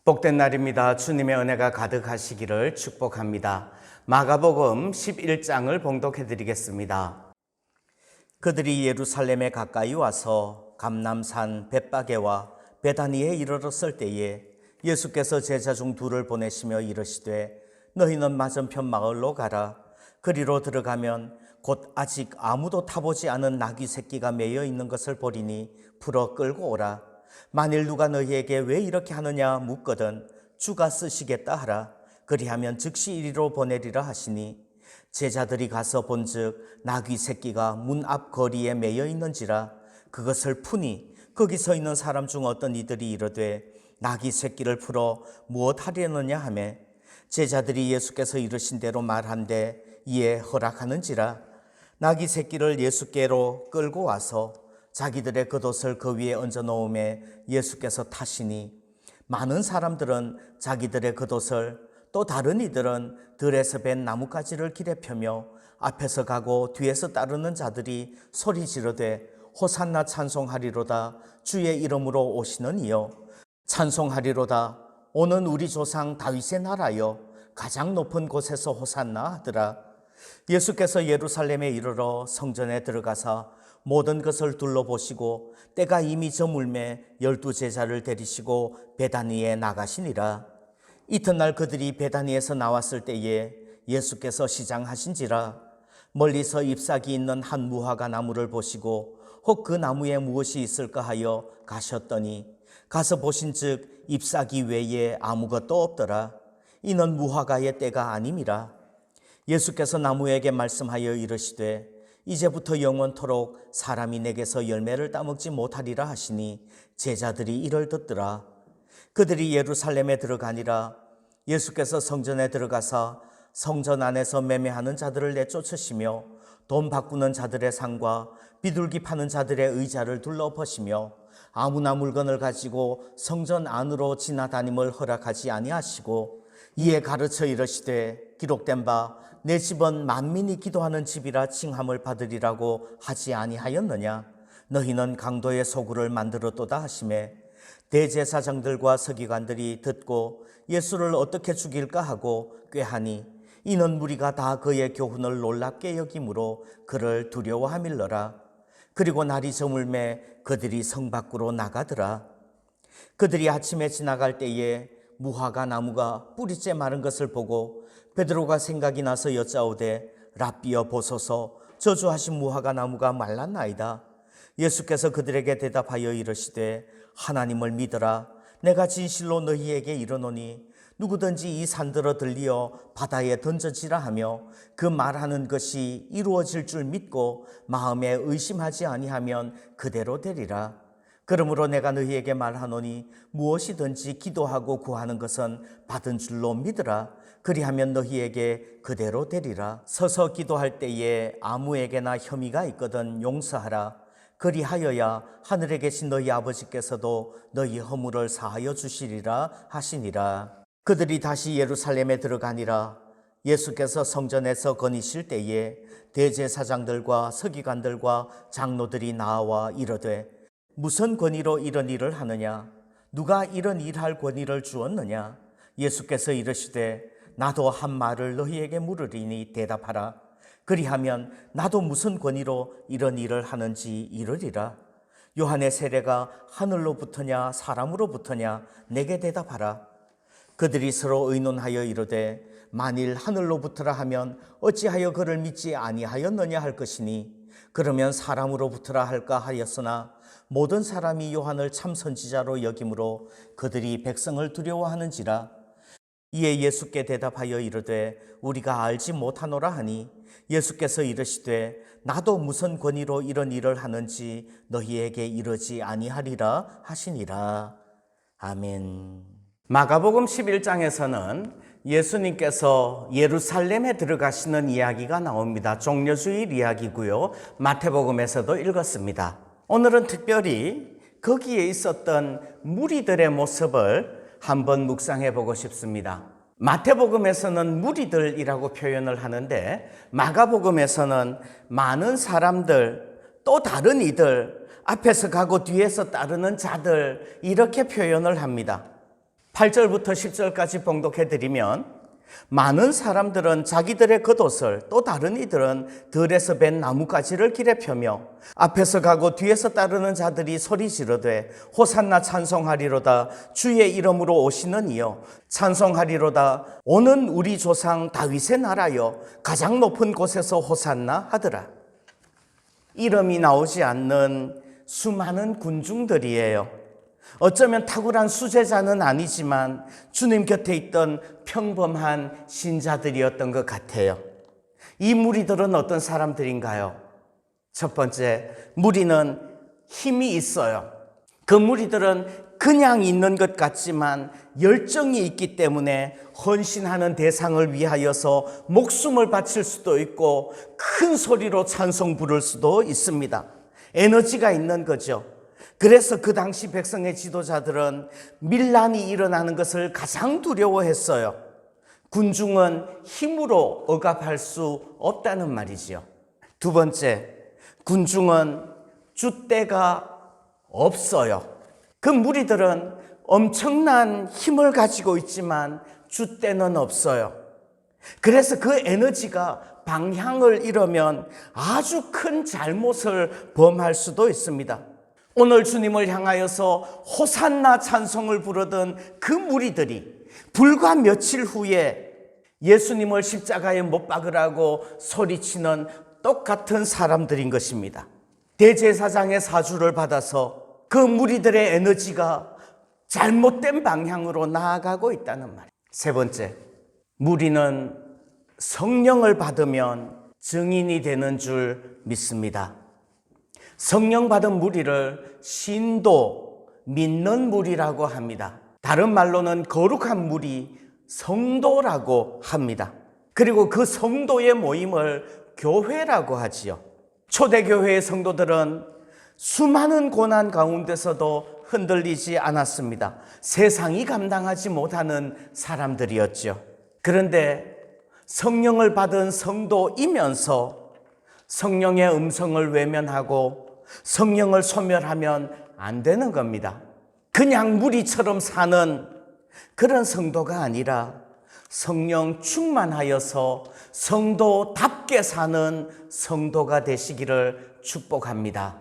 복된 날입니다. 주님의 은혜가 가득하시기를 축복합니다. 마가복음 11장을 봉독해 드리겠습니다. 그들이 예루살렘에 가까이 와서 감람산 벳바게와 베다니에 이르렀을 때에 예수께서 제자 중 둘을 보내시며 이르시되 너희는 맞은편 마을로 가라. 그리로 들어가면 곧 아직 아무도 타보지 않은 나귀 새끼가 매여 있는 것을 보리니 풀어 끌고 오라. 만일 누가 너희에게 왜 이렇게 하느냐 묻거든 주가 쓰시겠다 하라. 그리하면 즉시 이리로 보내리라 하시니 제자들이 가서 본즉 나귀 새끼가 문 앞 거리에 매여 있는지라. 그것을 푸니 거기 서 있는 사람 중 어떤 이들이 이르되 나귀 새끼를 풀어 무엇 하려느냐 하매 제자들이 예수께서 이르신 대로 말한데 이에 허락하는지라. 나귀 새끼를 예수께로 끌고 와서 자기들의 겉옷을 그 위에 얹어 놓음에 예수께서 타시니 많은 사람들은 자기들의 겉옷을 또 다른 이들은 들에서 벤 나뭇가지를 길에 펴며 앞에서 가고 뒤에서 따르는 자들이 소리 지르되 호산나 찬송하리로다. 주의 이름으로 오시는 이여 찬송하리로다. 오는 우리 조상 다윗의 나라여 가장 높은 곳에서 호산나 하더라. 예수께서 예루살렘에 이르러 성전에 들어가사 모든 것을 둘러보시고 때가 이미 저물매 12 제자를 데리시고 베다니에 나가시니라. 이튿날 그들이 베다니에서 나왔을 때에 예수께서 시장하신지라. 멀리서 잎사귀 있는 한 무화과 나무를 보시고 혹 그 나무에 무엇이 있을까 하여 가셨더니 가서 보신즉 잎사귀 외에 아무것도 없더라. 이는 무화과의 때가 아님이라. 예수께서 나무에게 말씀하여 이르시되 이제부터 영원토록 사람이 내게서 열매를 따먹지 못하리라 하시니 제자들이 이를 듣더라. 그들이 예루살렘에 들어가니라. 예수께서 성전에 들어가사 성전 안에서 매매하는 자들을 내쫓으시며 돈 바꾸는 자들의 상과 비둘기 파는 자들의 의자를 둘러보시며 아무나 물건을 가지고 성전 안으로 지나다님을 허락하지 아니하시고 이에 가르쳐 이르시되 기록된 바 내 집은 만민이 기도하는 집이라 칭함을 받으리라고 하지 아니하였느냐. 너희는 강도의 소굴을 만들었도다 하시매 대제사장들과 서기관들이 듣고 예수를 어떻게 죽일까 하고 꾀하니 이는 무리가 다 그의 교훈을 놀랍게 여김으로 그를 두려워함일러라. 그리고 날이 저물매 그들이 성 밖으로 나가더라. 그들이 아침에 지나갈 때에 무화과 나무가 뿌리째 마른 것을 보고 베드로가 생각이 나서 여짜오되 랍비여 보소서 저주하신 무화과 나무가 말랐나이다. 예수께서 그들에게 대답하여 이르시되 하나님을 믿으라. 내가 진실로 너희에게 이르노니 누구든지 이 산들어 들리어 바다에 던져지라 하며 그 말하는 것이 이루어질 줄 믿고 마음에 의심하지 아니하면 그대로 되리라. 그러므로 내가 너희에게 말하노니 무엇이든지 기도하고 구하는 것은 받은 줄로 믿으라. 그리하면 너희에게 그대로 되리라. 서서 기도할 때에 아무에게나 혐의가 있거든 용서하라. 그리하여야 하늘에 계신 너희 아버지께서도 너희 허물을 사하여 주시리라 하시니라. 그들이 다시 예루살렘에 들어가니라. 예수께서 성전에서 거니실 때에 대제사장들과 서기관들과 장로들이 나와 이르되 무슨 권위로 이런 일을 하느냐? 누가 이런 일할 권위를 주었느냐? 예수께서 이르시되 나도 한 말을 너희에게 물으리니 대답하라. 그리하면 나도 무슨 권위로 이런 일을 하는지 이르리라. 요한의 세례가 하늘로부터냐 사람으로부터냐 내게 대답하라. 그들이 서로 의논하여 이르되 만일 하늘로부터라 하면 어찌하여 그를 믿지 아니하였느냐 할 것이니 그러면 사람으로부터라 할까 하였으나 모든 사람이 요한을 참 선지자로 여김으로 그들이 백성을 두려워하는지라. 이에 예수께 대답하여 이르되 우리가 알지 못하노라 하니 예수께서 이르시되 나도 무슨 권위로 이런 일을 하는지 너희에게 이르지 아니하리라 하시니라. 아멘. 마가복음 11장에서는 예수님께서 예루살렘에 들어가시는 이야기가 나옵니다. 종려주일 이야기고요. 마태복음에서도 읽었습니다. 오늘은 특별히 거기에 있었던 무리들의 모습을 한번 묵상해 보고 싶습니다. 마태복음에서는 무리들이라고 표현을 하는데 마가복음에서는 많은 사람들, 또 다른 이들, 앞에서 가고 뒤에서 따르는 자들 이렇게 표현을 합니다. 8절부터 10절까지 봉독해드리면 많은 사람들은 자기들의 겉옷을 또 다른 이들은 들에서 벤 나뭇가지를 길에 펴며 앞에서 가고 뒤에서 따르는 자들이 소리 지르되 호산나 찬송하리로다 주의 이름으로 오시는 이여 찬송하리로다 오는 우리 조상 다윗의 나라여 가장 높은 곳에서 호산나 하더라. 이름이 나오지 않는 수많은 군중들이에요. 어쩌면 탁월한 수제자는 아니지만 주님 곁에 있던 평범한 신자들이었던 것 같아요. 이 무리들은 어떤 사람들인가요? 첫 번째, 무리는 힘이 있어요. 그 무리들은 그냥 있는 것 같지만 열정이 있기 때문에 헌신하는 대상을 위하여서 목숨을 바칠 수도 있고 큰 소리로 찬송 부를 수도 있습니다. 에너지가 있는 거죠. 그래서 그 당시 백성의 지도자들은 밀란이 일어나는 것을 가장 두려워했어요. 군중은 힘으로 억압할 수 없다는 말이지요. 두 번째, 군중은 줏대가 없어요. 그 무리들은 엄청난 힘을 가지고 있지만 줏대는 없어요. 그래서 그 에너지가 방향을 잃으면 아주 큰 잘못을 범할 수도 있습니다. 오늘 주님을 향하여서 호산나 찬송을 부르던 그 무리들이 불과 며칠 후에 예수님을 십자가에 못 박으라고 소리치는 똑같은 사람들인 것입니다. 대제사장의 사주를 받아서 그 무리들의 에너지가 잘못된 방향으로 나아가고 있다는 말이에요. 세 번째, 무리는 성령을 받으면 증인이 되는 줄 믿습니다. 성령 받은 무리를 신도, 믿는 무리라고 합니다. 다른 말로는 거룩한 무리, 성도라고 합니다. 그리고 그 성도의 모임을 교회라고 하지요. 초대교회의 성도들은 수많은 고난 가운데서도 흔들리지 않았습니다. 세상이 감당하지 못하는 사람들이었죠. 그런데 성령을 받은 성도이면서 성령의 음성을 외면하고 성령을 소멸하면 안 되는 겁니다. 그냥 무리처럼 사는 그런 성도가 아니라 성령 충만하여서 성도답게 사는 성도가 되시기를 축복합니다.